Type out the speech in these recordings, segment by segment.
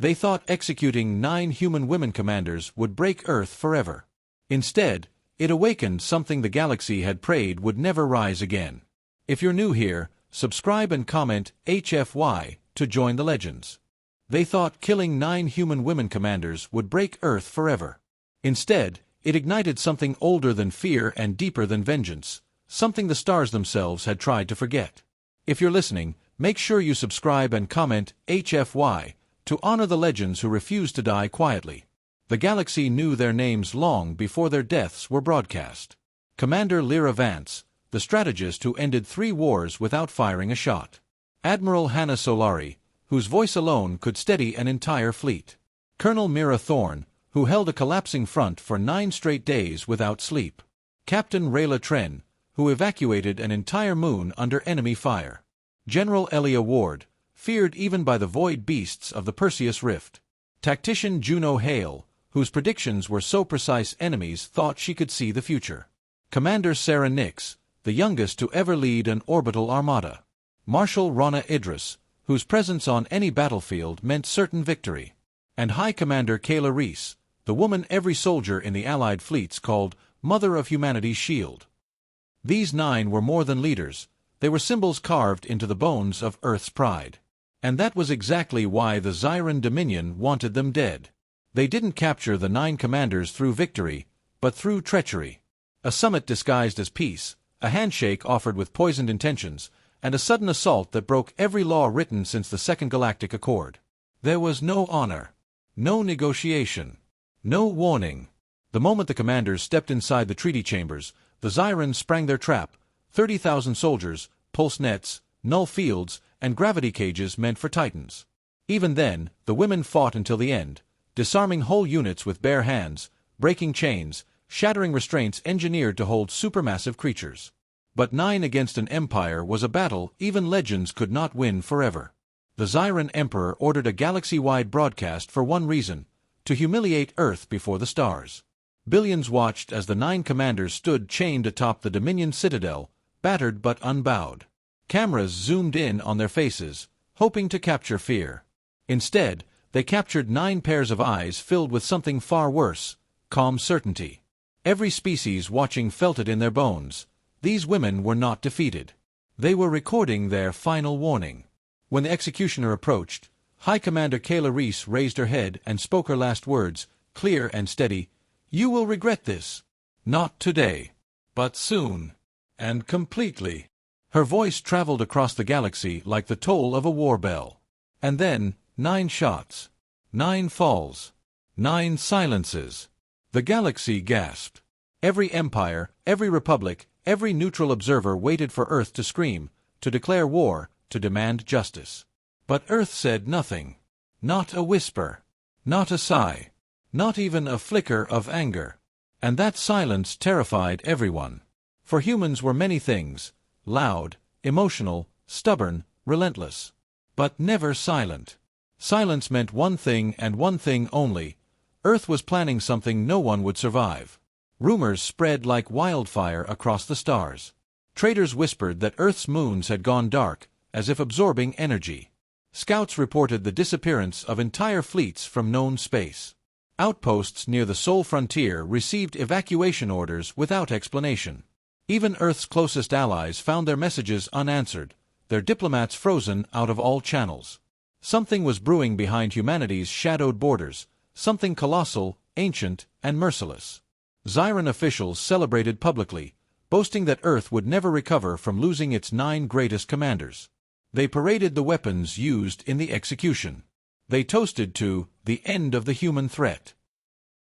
They thought executing 9 human women commanders would break Earth forever. Instead, it awakened something the galaxy had prayed would never rise again. If you're new here, subscribe and comment HFY to join the legends. They thought killing 9 human women commanders would break Earth forever. Instead, it ignited something older than fear and deeper than vengeance, something the stars themselves had tried to forget. If you're listening, make sure you subscribe and comment HFY to honor the legends who refused to die quietly. The galaxy knew their names long before their deaths were broadcast. Commander Lyra Vance, the strategist who ended 3 wars without firing a shot. Admiral Hannah Solari, whose voice alone could steady an entire fleet. Colonel Mira Thorne, who held a collapsing front for 9 straight days without sleep. Captain Rayla Tren, who evacuated an entire moon under enemy fire. General Elia Ward, feared even by the void beasts of the Perseus Rift. Tactician Juno Hale, whose predictions were so precise enemies thought she could see the future. Commander Sarah Nix, the youngest to ever lead an orbital armada. Marshal Rana Idris, whose presence on any battlefield meant certain victory. And High Commander Kayla Reese, the woman every soldier in the Allied fleets called Mother of Humanity's Shield. These 9 were more than leaders, they were symbols carved into the bones of Earth's pride. And that was exactly why the Zyran Dominion wanted them dead. They didn't capture the 9 commanders through victory, but through treachery. A summit disguised as peace, a handshake offered with poisoned intentions, and a sudden assault that broke every law written since the Second Galactic Accord. There was no honor, no negotiation, no warning. The moment the commanders stepped inside the treaty chambers, the Zyrans sprang their trap, 30,000 soldiers, pulse nets, null fields, and gravity cages meant for titans. Even then, the women fought until the end, disarming whole units with bare hands, breaking chains, shattering restraints engineered to hold supermassive creatures. But 9 against an empire was a battle even legends could not win forever. The Zyran Emperor ordered a galaxy-wide broadcast for one reason: to humiliate Earth before the stars. Billions watched as the 9 commanders stood chained atop the Dominion citadel, battered but unbowed. Cameras zoomed in on their faces, hoping to capture fear. Instead, they captured 9 pairs of eyes filled with something far worse: calm certainty. Every species watching felt it in their bones. These women were not defeated. They were recording their final warning. When the executioner approached, High Commander Kayla Reese raised her head and spoke her last words, clear and steady: "You will regret this. Not today, but soon. And completely." Her voice traveled across the galaxy like the toll of a war bell. And then, 9 shots. 9 falls. 9 silences. The galaxy gasped. Every empire, every republic, every neutral observer waited for Earth to scream, to declare war, to demand justice. But Earth said nothing. Not a whisper. Not a sigh. Not even a flicker of anger. And that silence terrified everyone. For humans were many things: loud, emotional, stubborn, relentless. But never silent. Silence meant one thing and one thing only: Earth was planning something no one would survive. Rumors spread like wildfire across the stars. Traders whispered that Earth's moons had gone dark, as if absorbing energy. Scouts reported the disappearance of entire fleets from known space. Outposts near the Sol frontier received evacuation orders without explanation. Even Earth's closest allies found their messages unanswered, their diplomats frozen out of all channels. Something was brewing behind humanity's shadowed borders, something colossal, ancient, and merciless. Zyran officials celebrated publicly, boasting that Earth would never recover from losing its 9 greatest commanders. They paraded the weapons used in the execution. They toasted to the end of the human threat.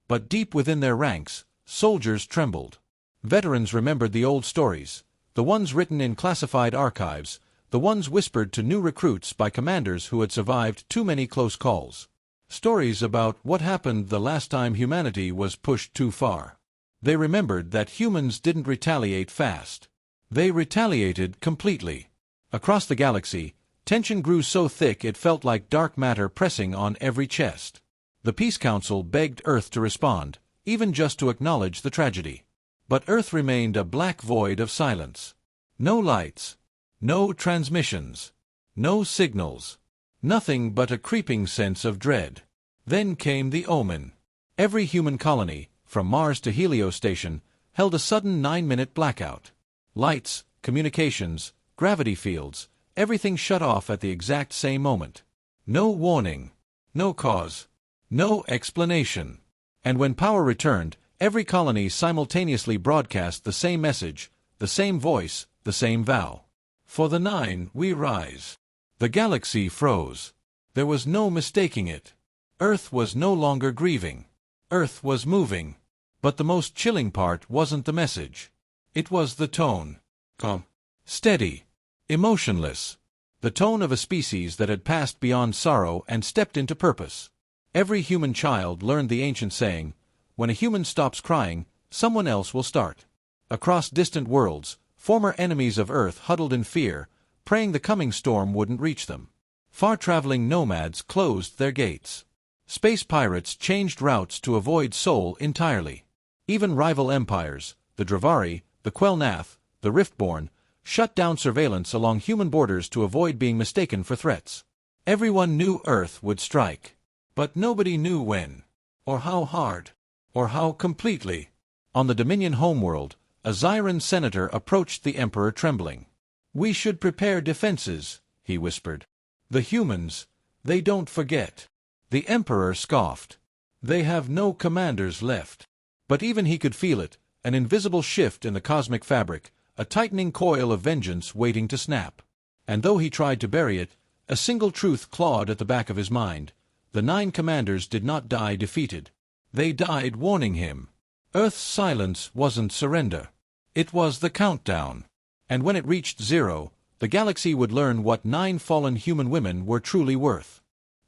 But deep within their ranks, soldiers trembled. Veterans remembered the old stories, the ones written in classified archives, the ones whispered to new recruits by commanders who had survived too many close calls. Stories about what happened the last time humanity was pushed too far. They remembered that humans didn't retaliate fast. They retaliated completely. Across the galaxy, tension grew so thick it felt like dark matter pressing on every chest. The Peace Council begged Earth to respond, even just to acknowledge the tragedy. But Earth remained a black void of silence. No lights. No transmissions. No signals. Nothing but a creeping sense of dread. Then came the omen. Every human colony, from Mars to Helios Station, held a sudden 9-minute blackout. Lights, communications, gravity fields, everything shut off at the exact same moment. No warning. No cause. No explanation. And when power returned, every colony simultaneously broadcast the same message, the same voice, the same vow. For the 9 we rise. The galaxy froze. There was no mistaking it. Earth was no longer grieving. Earth was moving. But the most chilling part wasn't the message. It was the tone. Calm. Steady. Emotionless. The tone of a species that had passed beyond sorrow and stepped into purpose. Every human child learned the ancient saying, when a human stops crying, someone else will start. Across distant worlds, former enemies of Earth huddled in fear, praying the coming storm wouldn't reach them. Far-traveling nomads closed their gates. Space pirates changed routes to avoid Sol entirely. Even rival empires, the Dravari, the Quel'Nath, the Riftborn, shut down surveillance along human borders to avoid being mistaken for threats. Everyone knew Earth would strike. But nobody knew when, or how hard, or how completely. On the Dominion homeworld, a Zyran senator approached the Emperor trembling. "We should prepare defenses," he whispered. "The humans, they don't forget." The Emperor scoffed. "They have no commanders left." But even he could feel it, an invisible shift in the cosmic fabric, a tightening coil of vengeance waiting to snap. And though he tried to bury it, a single truth clawed at the back of his mind. The 9 commanders did not die defeated. They died warning him. Earth's silence wasn't surrender. It was the countdown. And when it reached 0, the galaxy would learn what 9 fallen human women were truly worth.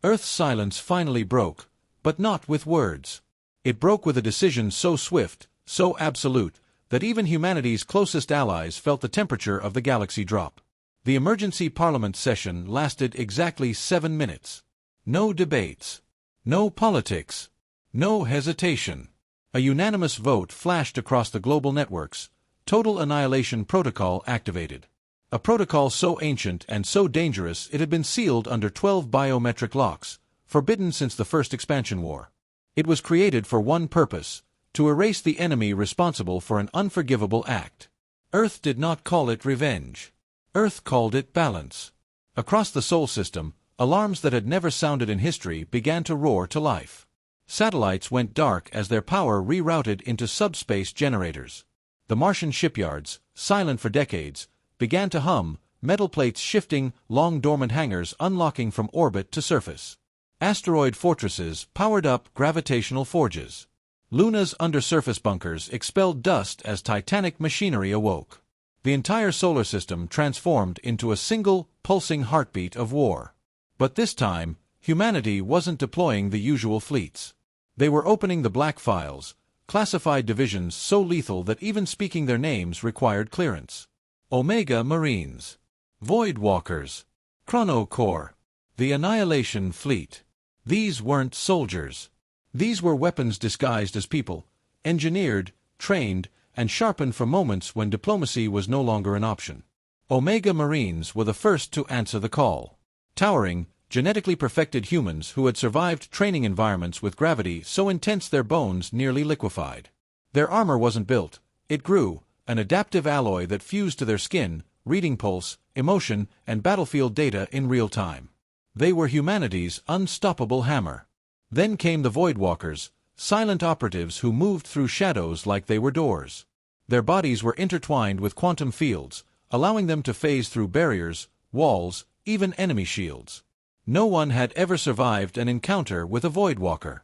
Earth's silence finally broke, but not with words. It broke with a decision so swift, so absolute, that even humanity's closest allies felt the temperature of the galaxy drop. The emergency parliament session lasted exactly 7 minutes. No debates. No politics. No hesitation. A unanimous vote flashed across the global networks. Total Annihilation Protocol activated. A protocol so ancient and so dangerous it had been sealed under 12 biometric locks, forbidden since the First Expansion War. It was created for one purpose, to erase the enemy responsible for an unforgivable act. Earth did not call it revenge. Earth called it balance. Across the Sol system, alarms that had never sounded in history began to roar to life. Satellites went dark as their power rerouted into subspace generators. The Martian shipyards, silent for decades, began to hum, metal plates shifting, long dormant hangars unlocking from orbit to surface. Asteroid fortresses powered up gravitational forges. Luna's undersurface bunkers expelled dust as titanic machinery awoke. The entire solar system transformed into a single, pulsing heartbeat of war. But this time, humanity wasn't deploying the usual fleets. They were opening the black files, classified divisions so lethal that even speaking their names required clearance. Omega Marines. Void Walkers. Chrono Corps. The Annihilation Fleet. These weren't soldiers. These were weapons disguised as people, engineered, trained, and sharpened for moments when diplomacy was no longer an option. Omega Marines were the first to answer the call. Towering, genetically perfected humans who had survived training environments with gravity so intense their bones nearly liquefied. Their armor wasn't built, it grew, an adaptive alloy that fused to their skin, reading pulse, emotion, and battlefield data in real time. They were humanity's unstoppable hammer. Then came the Voidwalkers, silent operatives who moved through shadows like they were doors. Their bodies were intertwined with quantum fields, allowing them to phase through barriers, walls, even enemy shields. No one had ever survived an encounter with a Voidwalker.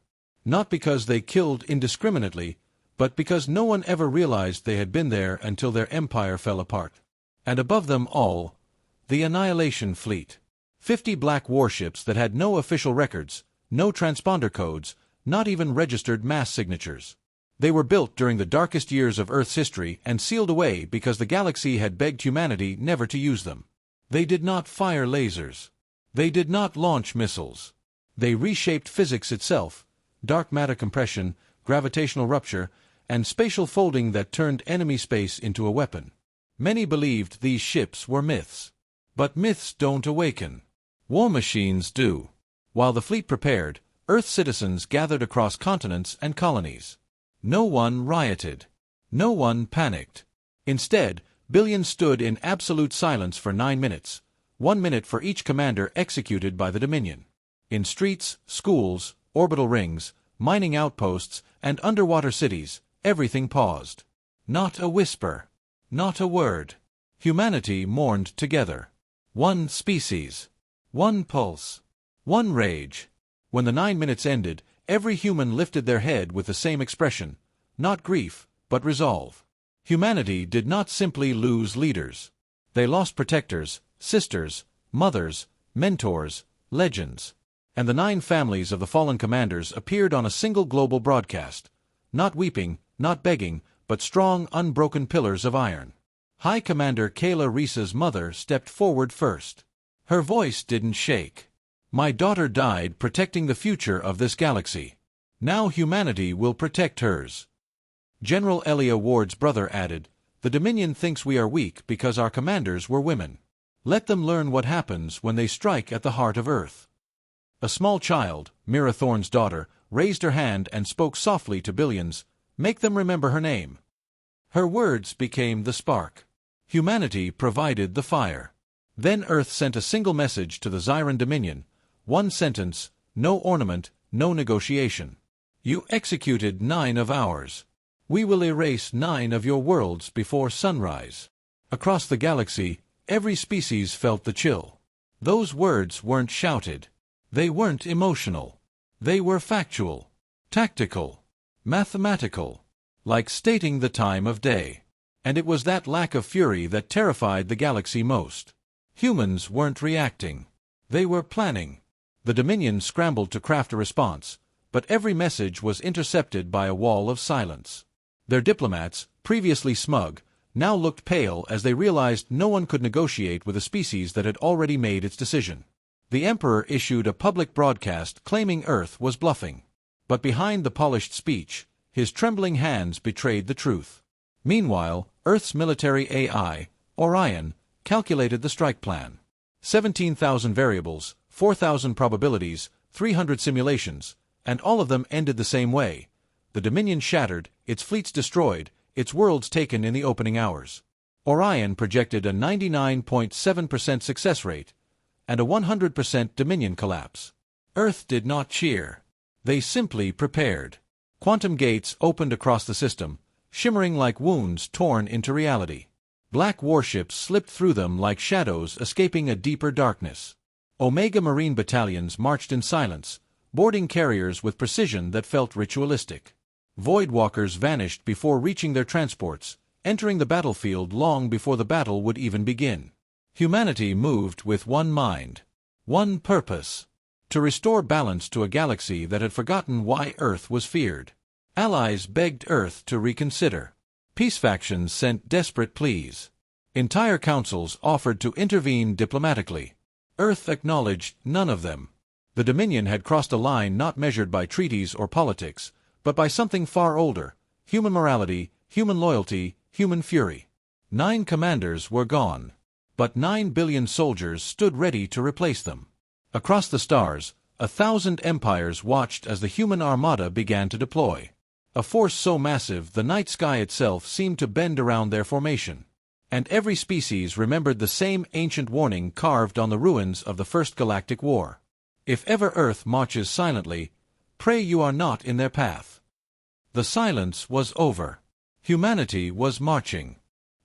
Not because they killed indiscriminately, but because no one ever realized they had been there until their empire fell apart. And above them all, the Annihilation Fleet. 50 black warships that had no official records, no transponder codes, not even registered mass signatures. They were built during the darkest years of Earth's history and sealed away because the galaxy had begged humanity never to use them. They did not fire lasers. They did not launch missiles. They reshaped physics itself, dark matter compression, gravitational rupture, and spatial folding that turned enemy space into a weapon. Many believed these ships were myths. But myths don't awaken. War machines do. While the fleet prepared, Earth citizens gathered across continents and colonies. No one rioted. No one panicked. Instead, billions stood in absolute silence for 9 minutes, 1 minute for each commander executed by the Dominion. In streets, schools, orbital rings, mining outposts, and underwater cities, everything paused. Not a whisper. Not a word. Humanity mourned together. One species. One pulse. One rage. When the 9 minutes ended, every human lifted their head with the same expression, not grief, but resolve. Humanity did not simply lose leaders. They lost protectors, sisters, mothers, mentors, legends. And the 9 families of the fallen commanders appeared on a single global broadcast, not weeping, not begging, but strong, unbroken pillars of iron. High Commander Kayla Reese's mother stepped forward first. Her voice didn't shake. My daughter died protecting the future of this galaxy. Now humanity will protect hers. General Elia Ward's brother added, the Dominion thinks we are weak because our commanders were women. Let them learn what happens when they strike at the heart of Earth. A small child, Mira Thorne's daughter, raised her hand and spoke softly to billions, make them remember her name. Her words became the spark. Humanity provided the fire. Then Earth sent a single message to the Zyran Dominion, one sentence, no ornament, no negotiation. You executed 9 of ours. We will erase 9 of your worlds before sunrise. Across the galaxy, every species felt the chill. Those words weren't shouted. They weren't emotional. They were factual, tactical, mathematical, like stating the time of day. And it was that lack of fury that terrified the galaxy most. Humans weren't reacting. They were planning. The Dominion scrambled to craft a response, but every message was intercepted by a wall of silence. Their diplomats, previously smug, now looked pale as they realized no one could negotiate with a species that had already made its decision. The Emperor issued a public broadcast claiming Earth was bluffing. But behind the polished speech, his trembling hands betrayed the truth. Meanwhile, Earth's military AI, Orion, calculated the strike plan. 17,000 variables, 4,000 probabilities, 300 simulations, and all of them ended the same way. The Dominion shattered, its fleets destroyed, its worlds taken in the opening hours. Orion projected a 99.7% success rate and a 100% Dominion collapse. Earth did not cheer. They simply prepared. Quantum gates opened across the system, shimmering like wounds torn into reality. Black warships slipped through them like shadows escaping a deeper darkness. Omega Marine battalions marched in silence, boarding carriers with precision that felt ritualistic. Voidwalkers vanished before reaching their transports, entering the battlefield long before the battle would even begin. Humanity moved with one mind, one purpose: to restore balance to a galaxy that had forgotten why Earth was feared. Allies begged Earth to reconsider. Peace factions sent desperate pleas. Entire councils offered to intervene diplomatically. Earth acknowledged none of them. The Dominion had crossed a line not measured by treaties or politics, but by something far older: human morality, human loyalty, human fury. 9 commanders were gone. But 9 billion soldiers stood ready to replace them. Across the stars, 1,000 empires watched as the human armada began to deploy. A force so massive the night sky itself seemed to bend around their formation. And every species remembered the same ancient warning carved on the ruins of the First Galactic War. If ever Earth marches silently, pray you are not in their path. The silence was over. Humanity was marching.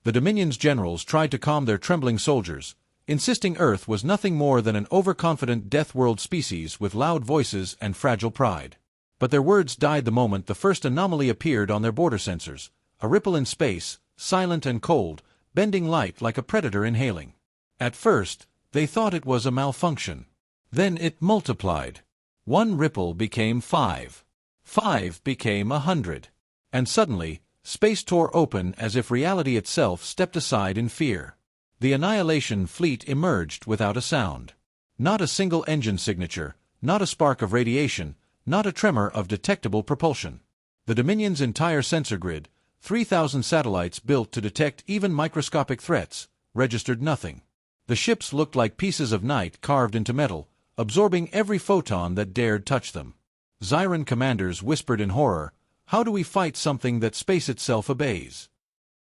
The Dominion's generals tried to calm their trembling soldiers, insisting Earth was nothing more than an overconfident deathworld species with loud voices and fragile pride. But their words died the moment the first anomaly appeared on their border sensors, a ripple in space, silent and cold, bending light like a predator inhaling. At first, they thought it was a malfunction. Then it multiplied. 1 ripple became 5. 5 became 100. And suddenly, space tore open as if reality itself stepped aside in fear. The Annihilation fleet emerged without a sound. Not a single engine signature, not a spark of radiation, not a tremor of detectable propulsion. The Dominion's entire sensor grid, 3,000 satellites built to detect even microscopic threats, registered nothing. The ships looked like pieces of night carved into metal, absorbing every photon that dared touch them. Zyran commanders whispered in horror, "How do we fight something that space itself obeys?"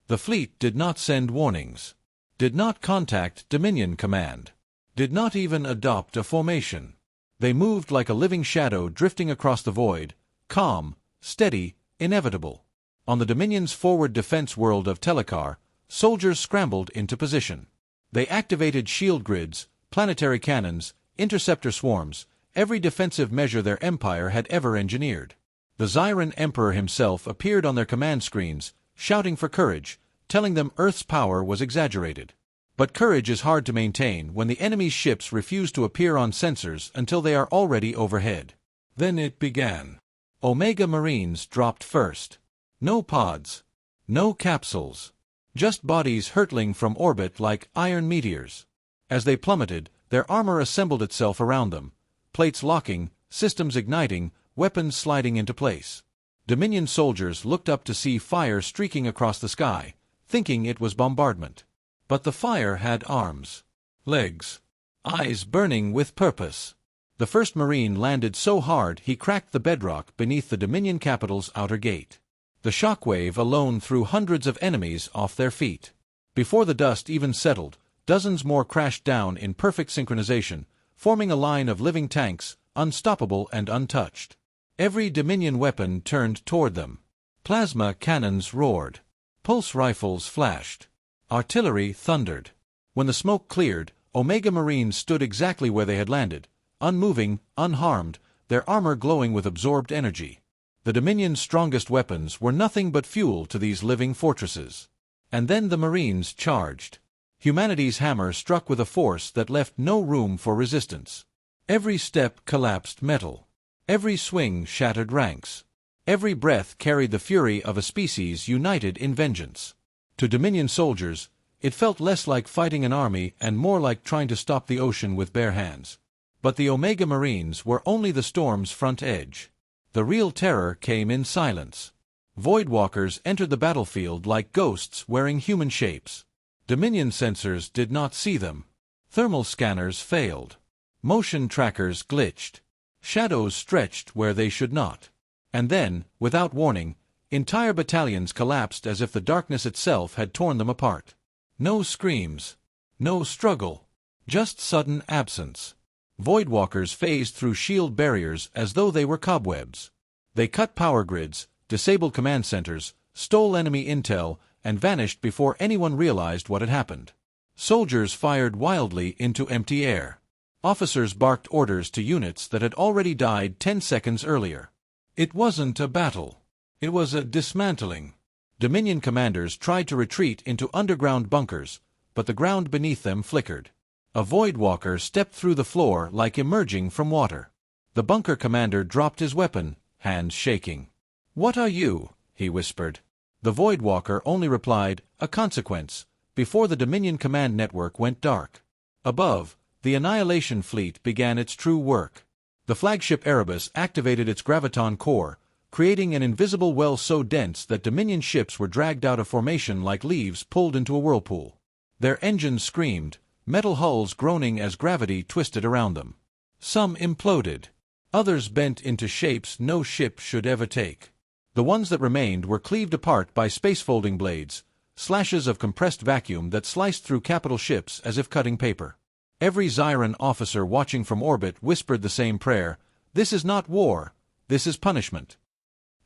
The fleet did not send warnings, did not contact Dominion Command, did not even adopt a formation. They moved like a living shadow drifting across the void, calm, steady, inevitable. On the Dominion's forward defense world of Telekar, soldiers scrambled into position. They activated shield grids, planetary cannons, interceptor swarms, every defensive measure their empire had ever engineered. The Zyran Emperor himself appeared on their command screens, shouting for courage, telling them Earth's power was exaggerated. But courage is hard to maintain when the enemy's ships refuse to appear on sensors until they are already overhead. Then it began. Omega Marines dropped first. No pods. No capsules. Just bodies hurtling from orbit like iron meteors. As they plummeted, their armor assembled itself around them, plates locking, systems igniting, weapons sliding into place. Dominion soldiers looked up to see fire streaking across the sky, thinking it was bombardment. But the fire had arms, legs, eyes burning with purpose. The first Marine landed so hard he cracked the bedrock beneath the Dominion capital's outer gate. The shockwave alone threw hundreds of enemies off their feet. Before the dust even settled, dozens more crashed down in perfect synchronization, forming a line of living tanks, unstoppable and untouched. Every Dominion weapon turned toward them. Plasma cannons roared. Pulse rifles flashed. Artillery thundered. When the smoke cleared, Omega Marines stood exactly where they had landed, unmoving, unharmed, their armor glowing with absorbed energy. The Dominion's strongest weapons were nothing but fuel to these living fortresses. And then the Marines charged. Humanity's hammer struck with a force that left no room for resistance. Every step collapsed metal. Every swing shattered ranks. Every breath carried the fury of a species united in vengeance. To Dominion soldiers, it felt less like fighting an army and more like trying to stop the ocean with bare hands. But the Omega Marines were only the storm's front edge. The real terror came in silence. Voidwalkers entered the battlefield like ghosts wearing human shapes. Dominion sensors did not see them. Thermal scanners failed. Motion trackers glitched. Shadows stretched where they should not. And then, without warning, entire battalions collapsed as if the darkness itself had torn them apart. No screams. No struggle. Just sudden absence. Voidwalkers phased through shield barriers as though they were cobwebs. They cut power grids, disabled command centers, stole enemy intel, and vanished before anyone realized what had happened. Soldiers fired wildly into empty air. Officers barked orders to units that had already died 10 seconds earlier. It wasn't a battle. It was a dismantling. Dominion commanders tried to retreat into underground bunkers, but the ground beneath them flickered. A Voidwalker stepped through the floor like emerging from water. The bunker commander dropped his weapon, hands shaking. "What are you?" he whispered. The Voidwalker only replied, "A consequence," before the Dominion command network went dark. Above, the Annihilation fleet began its true work. The flagship Erebus activated its graviton core, creating an invisible well so dense that Dominion ships were dragged out of formation like leaves pulled into a whirlpool. Their engines screamed, metal hulls groaning as gravity twisted around them. Some imploded. Others bent into shapes no ship should ever take. The ones that remained were cleaved apart by space-folding blades, slashes of compressed vacuum that sliced through capital ships as if cutting paper. Every Zyran officer watching from orbit whispered the same prayer, "This is not war, this is punishment."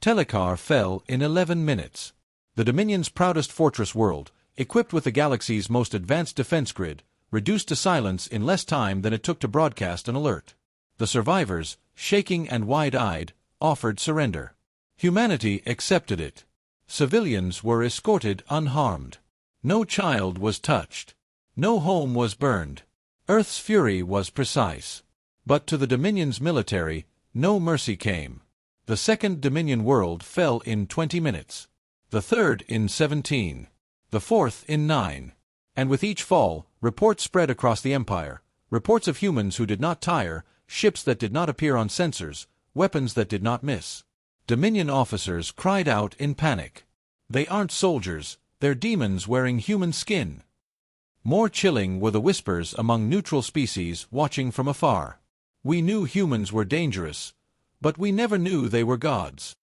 Telekar fell in 11 minutes. The Dominion's proudest fortress world, equipped with the galaxy's most advanced defense grid, reduced to silence in less time than it took to broadcast an alert. The survivors, shaking and wide-eyed, offered surrender. Humanity accepted it. Civilians were escorted unharmed. No child was touched. No home was burned. Earth's fury was precise. But to the Dominion's military, no mercy came. The second Dominion world fell in 20 minutes. The third in 17. The fourth in 9. And with each fall, reports spread across the Empire. Reports of humans who did not tire, ships that did not appear on sensors, weapons that did not miss. Dominion officers cried out in panic. They aren't soldiers, they're demons wearing human skin. More chilling were the whispers among neutral species watching from afar. We knew humans were dangerous, But we never knew they were gods.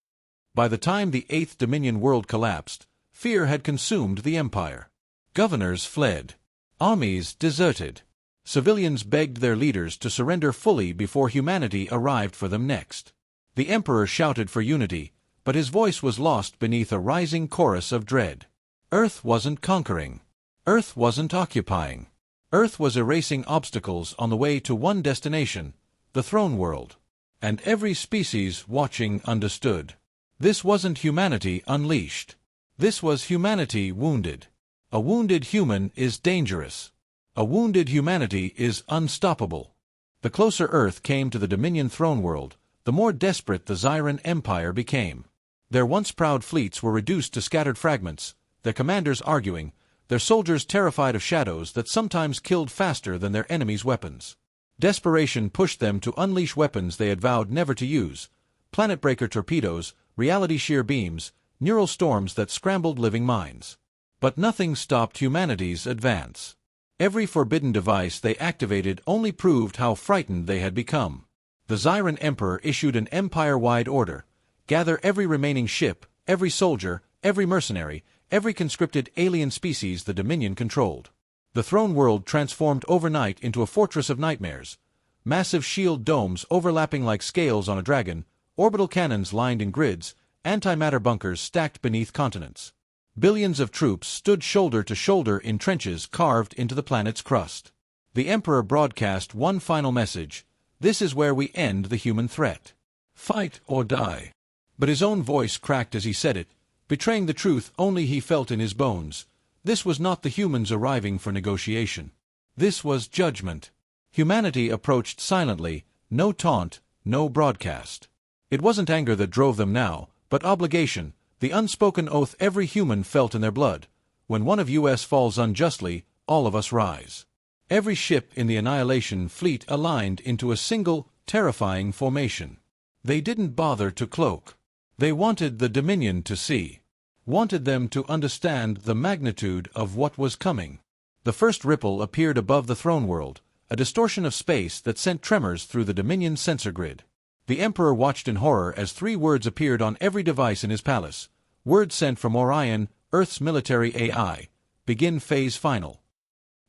By the time the Eighth Dominion world collapsed, fear had consumed the Empire. Governors fled. Armies deserted. Civilians begged their leaders to surrender fully before humanity arrived for them next. The Emperor shouted for unity, but his voice was lost beneath a rising chorus of dread. Earth wasn't conquering. Earth wasn't occupying. Earth was erasing obstacles on the way to one destination, the throne world. And every species watching understood. This wasn't humanity unleashed. This was humanity wounded. A wounded human is dangerous. A wounded humanity is unstoppable. The closer Earth came to the Dominion throne world, the more desperate the Zyran Empire became. Their once proud fleets were reduced to scattered fragments, their commanders arguing, their soldiers terrified of shadows that sometimes killed faster than their enemies' weapons. Desperation pushed them to unleash weapons they had vowed never to use, planet-breaker torpedoes, reality shear beams, neural storms that scrambled living minds. But nothing stopped humanity's advance. Every forbidden device they activated only proved how frightened they had become. The Zyran Emperor issued an empire-wide order: gather every remaining ship, every soldier, every mercenary, every conscripted alien species the Dominion controlled. The throne world transformed overnight into a fortress of nightmares. Massive shield domes overlapping like scales on a dragon, orbital cannons lined in grids, antimatter bunkers stacked beneath continents. Billions of troops stood shoulder to shoulder in trenches carved into the planet's crust. The Emperor broadcast one final message: this is where we end the human threat. Fight or die. But his own voice cracked as he said it, betraying the truth only he felt in his bones. This was not the humans arriving for negotiation. This was judgment. Humanity approached silently, no taunt, no broadcast. It wasn't anger that drove them now, but obligation, the unspoken oath every human felt in their blood. When one of us falls unjustly, all of us rise. Every ship in the Annihilation fleet aligned into a single, terrifying formation. They didn't bother to cloak. They wanted the Dominion to see. Wanted them to understand the magnitude of what was coming. The first ripple appeared above the throne world, a distortion of space that sent tremors through the Dominion sensor grid. The Emperor watched in horror as 3 words appeared on every device in his palace. Words sent from Orion, Earth's military AI. Begin phase final.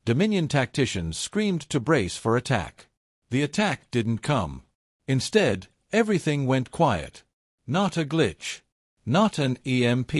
Dominion tacticians screamed to brace for attack. The attack didn't come. Instead, everything went quiet. Not a glitch. Not an EMP.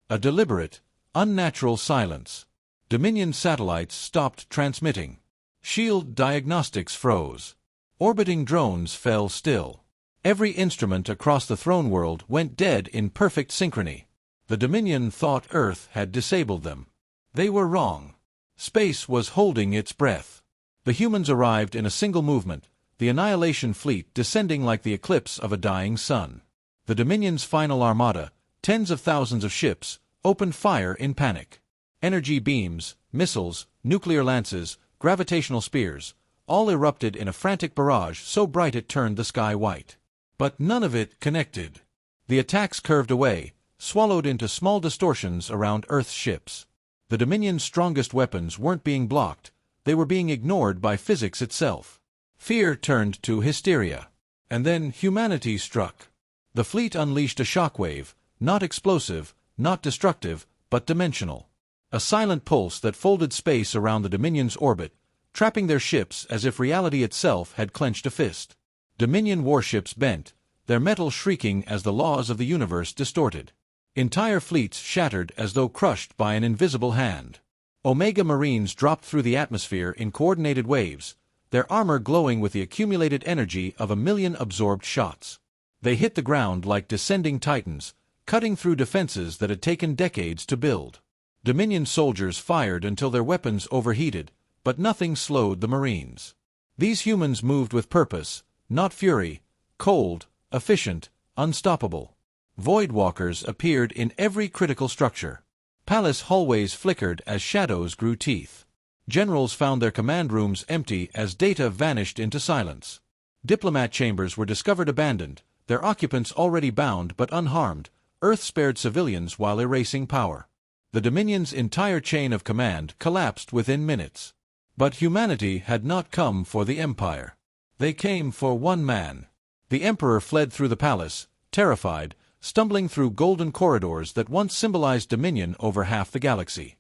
A deliberate, unnatural silence. Dominion satellites stopped transmitting. Shield diagnostics froze. Orbiting drones fell still. Every instrument across the throne world went dead in perfect synchrony. The Dominion thought Earth had disabled them. They were wrong. Space was holding its breath. The humans arrived in a single movement, the Annihilation fleet descending like the eclipse of a dying sun. The Dominion's final armada, tens of thousands of ships, opened fire in panic. Energy beams, missiles, nuclear lances, gravitational spears, all erupted in a frantic barrage so bright it turned the sky white. But none of it connected. The attacks curved away, swallowed into small distortions around Earth's ships. The Dominion's strongest weapons weren't being blocked, they were being ignored by physics itself. Fear turned to hysteria. And then humanity struck. The fleet unleashed a shockwave, not explosive, not destructive, but dimensional. A silent pulse that folded space around the Dominion's orbit, trapping their ships as if reality itself had clenched a fist. Dominion warships bent, their metal shrieking as the laws of the universe distorted. Entire fleets shattered as though crushed by an invisible hand. Omega Marines dropped through the atmosphere in coordinated waves, their armor glowing with the accumulated energy of 1,000,000 absorbed shots. They hit the ground like descending titans, cutting through defenses that had taken decades to build. Dominion soldiers fired until their weapons overheated, but nothing slowed the Marines. These humans moved with purpose, not fury, cold, efficient, unstoppable. Voidwalkers appeared in every critical structure. Palace hallways flickered as shadows grew teeth. Generals found their command rooms empty as data vanished into silence. Diplomat chambers were discovered abandoned, their occupants already bound but unharmed. Earth spared civilians while erasing power. The Dominion's entire chain of command collapsed within minutes. But humanity had not come for the Empire. They came for one man. The Emperor fled through the palace, terrified, stumbling through golden corridors that once symbolized dominion over half the galaxy.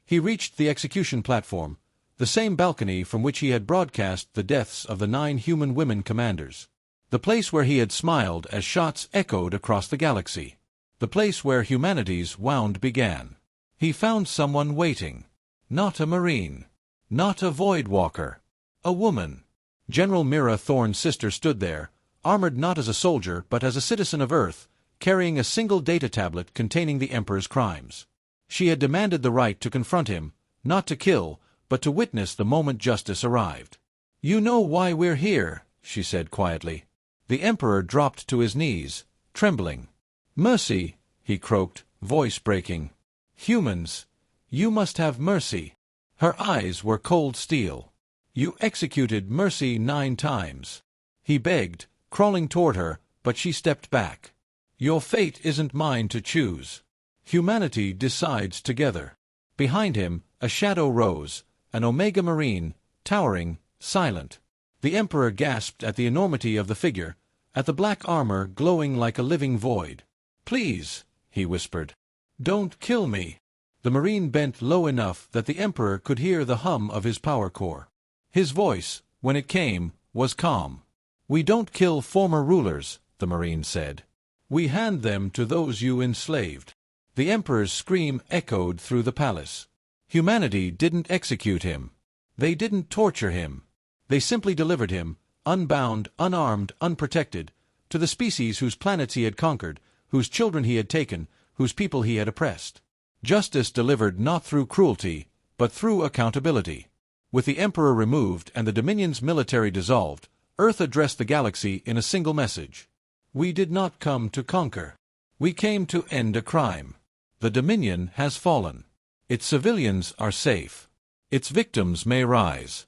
He reached the execution platform, the same balcony from which he had broadcast the deaths of the 9 human women commanders. The place where he had smiled as shots echoed across the galaxy. The place where humanity's wound began. He found someone waiting. Not a Marine. Not a Void Walker. A woman. General Mira Thorne's sister stood there, armored not as a soldier but as a citizen of Earth, carrying a single data tablet containing the Emperor's crimes. She had demanded the right to confront him, not to kill, but to witness the moment justice arrived. "You know why we're here," she said quietly. The Emperor dropped to his knees, trembling. "Mercy," he croaked, voice breaking. "Humans, you must have mercy." Her eyes were cold steel. "You executed Mercy 9 times." He begged, crawling toward her, but she stepped back. "Your fate isn't mine to choose. Humanity decides together." Behind him, a shadow rose, an Omega Marine, towering, silent. The Emperor gasped at the enormity of the figure, at the black armor glowing like a living void. "Please," he whispered. "Don't kill me." The Marine bent low enough that the Emperor could hear the hum of his power core. His voice, when it came, was calm. "We don't kill former rulers," the Marine said. "We hand them to those you enslaved." The Emperor's scream echoed through the palace. Humanity didn't execute him. They didn't torture him. They simply delivered him, unbound, unarmed, unprotected, to the species whose planets he had conquered, whose children he had taken, whose people he had oppressed. Justice delivered not through cruelty, but through accountability. With the Emperor removed and the Dominion's military dissolved, Earth addressed the galaxy in a single message. "We did not come to conquer. We came to end a crime. The Dominion has fallen. Its civilians are safe. Its victims may rise."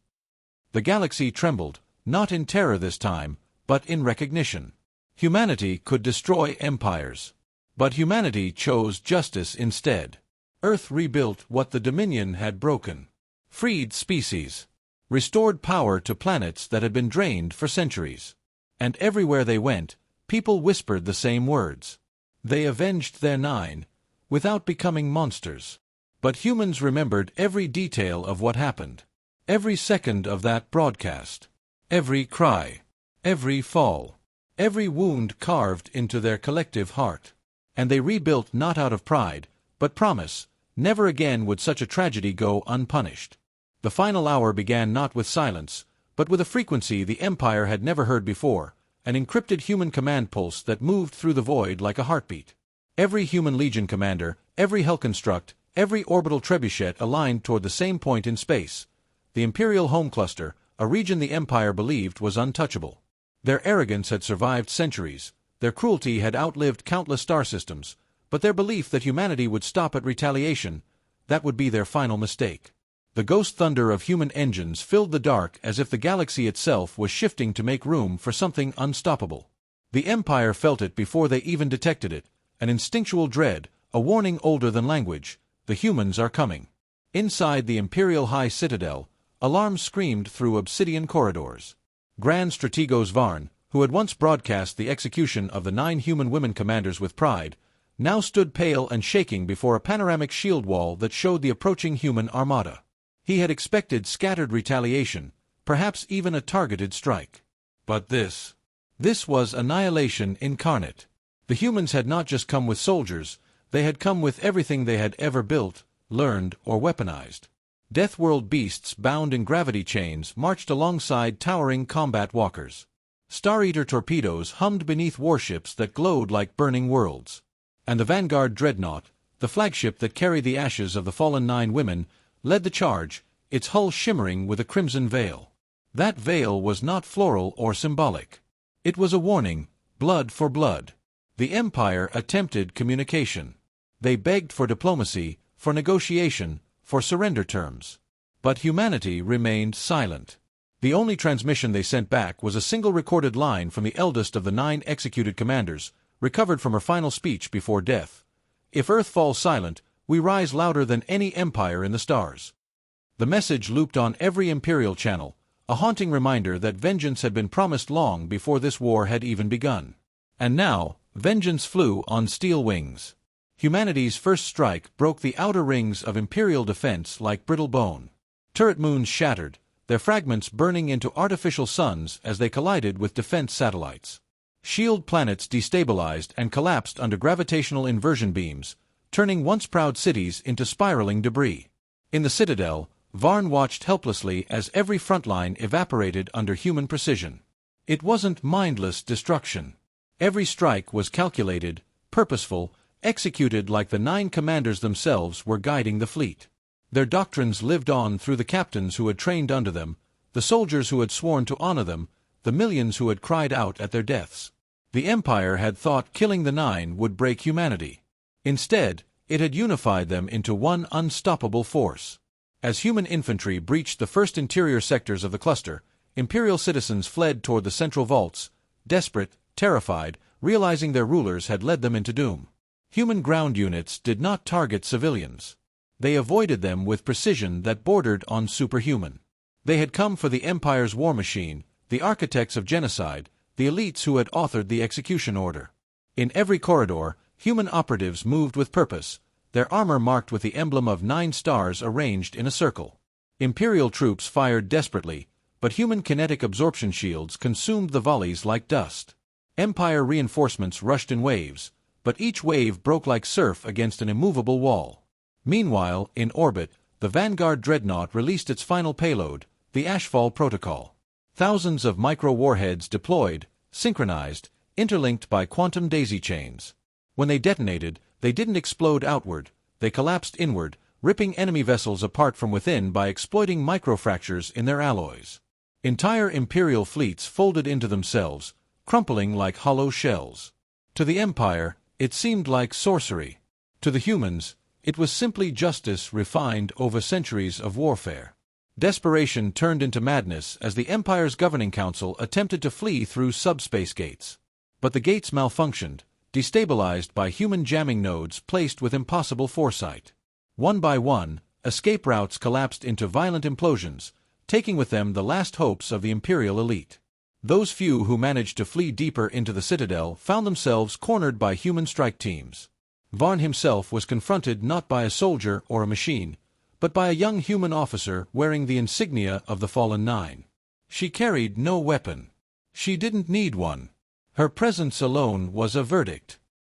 The galaxy trembled, not in terror this time, but in recognition. Humanity could destroy empires. But humanity chose justice instead. Earth rebuilt what the Dominion had broken. Freed species. Restored power to planets that had been drained for centuries. And everywhere they went, people whispered the same words. They avenged their 9, without becoming monsters. But humans remembered every detail of what happened. Every second of that broadcast. Every cry. Every fall. Every wound carved into their collective heart. And they rebuilt not out of pride, but promise. Never again would such a tragedy go unpunished. The final hour began not with silence, but with a frequency the Empire had never heard before, an encrypted human command pulse that moved through the void like a heartbeat. Every human Legion commander, every Hellconstruct, every orbital trebuchet aligned toward the same point in space. The Imperial Home Cluster, a region the Empire believed was untouchable. Their arrogance had survived centuries, their cruelty had outlived countless star systems, but their belief that humanity would stop at retaliation, that would be their final mistake. The ghost thunder of human engines filled the dark as if the galaxy itself was shifting to make room for something unstoppable. The Empire felt it before they even detected it, an instinctual dread, a warning older than language. The humans are coming. Inside the Imperial High Citadel, alarms screamed through obsidian corridors. Grand Strategos Varn, who had once broadcast the execution of the 9 human women commanders with pride, now stood pale and shaking before a panoramic shield wall that showed the approaching human armada. He had expected scattered retaliation, perhaps even a targeted strike. But this was annihilation incarnate. The humans had not just come with soldiers, they had come with everything they had ever built, learned, or weaponized. Deathworld beasts bound in gravity chains marched alongside towering combat walkers. Star Eater torpedoes hummed beneath warships that glowed like burning worlds. And the Vanguard Dreadnought, the flagship that carried the ashes of the fallen 9 women, led the charge, its hull shimmering with a crimson veil. That veil was not floral or symbolic. It was a warning, blood for blood. The Empire attempted communication. They begged for diplomacy, for negotiation, for surrender terms. But humanity remained silent. The only transmission they sent back was a single recorded line from the eldest of the 9 executed commanders, recovered from her final speech before death. "If Earth falls silent, we rise louder than any empire in the stars." The message looped on every Imperial channel, a haunting reminder that vengeance had been promised long before this war had even begun. And now, vengeance flew on steel wings. Humanity's first strike broke the outer rings of Imperial defense like brittle bone. Turret moons shattered, their fragments burning into artificial suns as they collided with defense satellites. Shield planets destabilized and collapsed under gravitational inversion beams, turning once proud cities into spiraling debris. In the Citadel, Varn watched helplessly as every front line evaporated under human precision. It wasn't mindless destruction. Every strike was calculated, purposeful, executed like the 9 commanders themselves were guiding the fleet. Their doctrines lived on through the captains who had trained under them, the soldiers who had sworn to honor them, the millions who had cried out at their deaths. The Empire had thought killing the 9 would break humanity. Instead, it had unified them into one unstoppable force. As human infantry breached the first interior sectors of the cluster, Imperial citizens fled toward the central vaults, desperate, terrified, realizing their rulers had led them into doom. Human ground units did not target civilians. They avoided them with precision that bordered on superhuman. They had come for the Empire's war machine, the architects of genocide, the elites who had authored the execution order. In every corridor, human operatives moved with purpose, their armor marked with the emblem of 9 stars arranged in a circle. Imperial troops fired desperately, but human kinetic absorption shields consumed the volleys like dust. Empire reinforcements rushed in waves, but each wave broke like surf against an immovable wall. Meanwhile, in orbit, the Vanguard dreadnought released its final payload, the Ashfall Protocol. Thousands of micro-warheads deployed, synchronized, interlinked by quantum daisy chains. When they detonated, they didn't explode outward, they collapsed inward, ripping enemy vessels apart from within by exploiting microfractures in their alloys. Entire Imperial fleets folded into themselves, crumpling like hollow shells. To the Empire, it seemed like sorcery. To the humans, it was simply justice refined over centuries of warfare. Desperation turned into madness as the Empire's governing council attempted to flee through subspace gates. But the gates malfunctioned, destabilized by human jamming nodes placed with impossible foresight. One by one, escape routes collapsed into violent implosions, taking with them the last hopes of the Imperial elite. Those few who managed to flee deeper into the Citadel found themselves cornered by human strike teams. Varn himself was confronted not by a soldier or a machine, but by a young human officer wearing the insignia of the fallen 9. She carried no weapon. She didn't need one. Her presence alone was a verdict.